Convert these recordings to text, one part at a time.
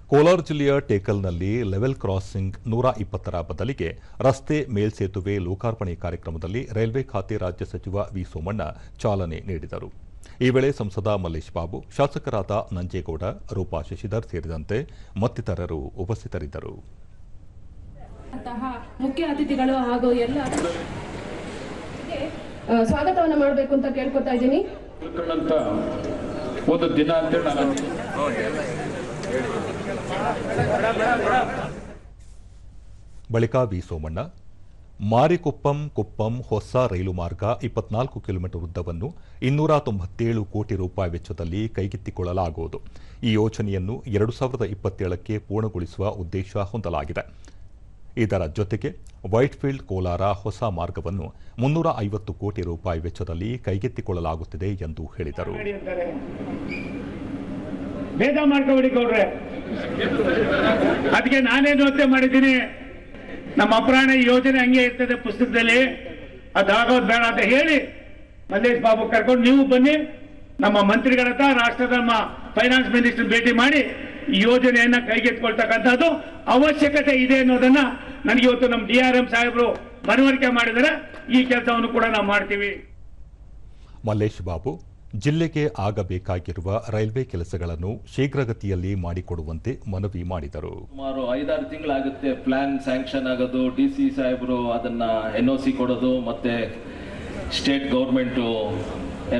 ಕೋಲಾರ ಜಿಲ್ಲೆಯ ಟೇಕಲ್ನಲ್ಲಿ level crossing 120ರ ಬದಲಿಗೆ ರಸ್ತೆ ಮೇಲ್ಸೇತುವೆ ಲೋಕಾರ್ಪಣೆ ಕಾರ್ಯಕ್ರಮದಲ್ಲಿ ರೈಲ್ವೆ ಖಾತೆ ರಾಜ್ಯ ಸಚಿವ ವಿ ಸೋಮಣ್ಣ ಚಾಲನೆ ನೀಡಿದರು. ಈ ವೇಳೆ ಸಂಸದ ಮಲ್ಲೇಶ್ ಬಾಬು, ಶಾಸಕರಾದ ನಂಜೇಗೌಡ, ರೂಪಾ ಶಶಿಧರ್ ಸೇರಿದಂತೆ ಮತ್ತಿತರರು ಉಪಸ್ಥಿತರಿದ್ದರು. ಮುಖ್ಯ ಅತಿಥಿಗಳು ಹಾಗೂ ಎಲ್ಲ ಸ್ವಾಗತವನ್ನು ಮಾಡಬೇಕು ಅಂತ ಕೇಳ್ಕೊತಾ ಇದ್ದೀನಿ. ಒಂದು ದಿನ ಅಂತ ಬಳಿಕ ವಿ ಸೋಮಣ್ಣ, ಮಾರಿಕೊಪ್ಪಂ ಹೊಸ ರೈಲು ಮಾರ್ಗ 24 ಕಿಲೋಮೀಟರ್ ಉದ್ದವನ್ನು 297 ಕೋಟಿ ರೂಪಾಯಿ ವೆಚ್ಚದಲ್ಲಿ ಕೈಗೆತ್ತಿಕೊಳ್ಳಲಾಗುವುದು. ಈ ಯೋಜನೆಯನ್ನು 2027ಕ್ಕೆ ಪೂರ್ಣಗೊಳಿಸುವ ಉದ್ದೇಶ ಹೊಂದಲಾಗಿದೆ. ಇದರ ಜೊತೆಗೆ ವೈಟ್ಫೀಲ್ಡ್ ಕೋಲಾರ ಹೊಸ ಮಾರ್ಗವನ್ನು 350 ಕೋಟಿ ರೂಪಾಯಿ ವೆಚ್ಚದಲ್ಲಿ ಕೈಗೆತ್ತಿಕೊಳ್ಳಲಾಗುತ್ತಿದೆ ಎಂದು ಹೇಳಿದರು. ಭೇದ ಮಾಡ್ಕೊಬಿಡಿಕೊಡ್ರೆ ಅದಕ್ಕೆ ನಾನೇನು ಯೋಚನೆ ಮಾಡಿದ್ದೀನಿ, ನಮ್ಮ ಅಪರಾಣ ಯೋಜನೆ ಹಂಗೆ ಇರ್ತದೆ ಪುಸ್ತಕದಲ್ಲಿ, ಅದಾಗೋದು ಬೇಡ ಅಂತ ಹೇಳಿ ಮಲ್ಲೇಶ್ ಬಾಬು ಕರ್ಕೊಂಡು ನೀವು ಬನ್ನಿ, ನಮ್ಮ ಮಂತ್ರಿಗಳ ಹತ್ರ ರಾಷ್ಟ್ರದ ನಮ್ಮ ಫೈನಾನ್ಸ್ ಮಿನಿಸ್ಟರ್ ಭೇಟಿ ಮಾಡಿ ಈ ಯೋಜನೆಯನ್ನ ಕೈಗೆತ್ತಿಕೊಳ್ತಕ್ಕಂಥದ್ದು ಅವಶ್ಯಕತೆ ಇದೆ ಅನ್ನೋದನ್ನ ನನಗೆ ಇವತ್ತು ನಮ್ಮ DRM ಸಾಹೇಬರು ಮನವರಿಕೆ ಮಾಡಿದರೆ ಈ ಕೆಲಸವನ್ನು ಕೂಡ ನಾವು ಮಾಡ್ತೀವಿ. ಮಲ್ಲೇಶ್ ಬಾಬು ಜಿಲ್ಲೆಗೆ ಆಗಬೇಕಾಗಿರುವ ರೈಲ್ವೆ ಕೆಲಸಗಳನ್ನು ಶೀಘ್ರಗತಿಯಲ್ಲಿ ಮಾಡಿಕೊಡುವಂತೆ ಮನವಿ ಮಾಡಿದರು. ಸುಮಾರು 5-6 ತಿಂಗಳಾಗುತ್ತೆ ಪ್ಲಾನ್ ಸ್ಯಾಂಕ್ಷನ್ ಆಗೋದು, DC ಸಾಹೇಬರು ಅದನ್ನ NOC ಕೊಡೋದು, ಮತ್ತೆ ಸ್ಟೇಟ್ ಗೌರ್ಮೆಂಟ್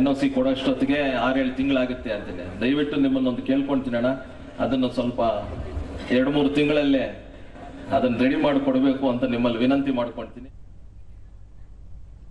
NOC ಕೊಡೋಷ್ಟೊತ್ತಿಗೆ 6-7 ತಿಂಗಳಾಗುತ್ತೆ ಅಂತೀನಿ. ದಯವಿಟ್ಟು ನಿಮ್ಮನ್ನೊಂದು ಕೇಳ್ಕೊಂತೀನಣ್ಣ, ಅದನ್ನು ಸ್ವಲ್ಪ 2-3 ತಿಂಗಳಲ್ಲೇ ಅದನ್ನು ರೆಡಿ ಮಾಡಿಕೊಡ್ಬೇಕು ಅಂತ ನಿಮ್ಮಲ್ಲಿ ವಿನಂತಿ ಮಾಡ್ಕೊಳ್ತೀನಿ.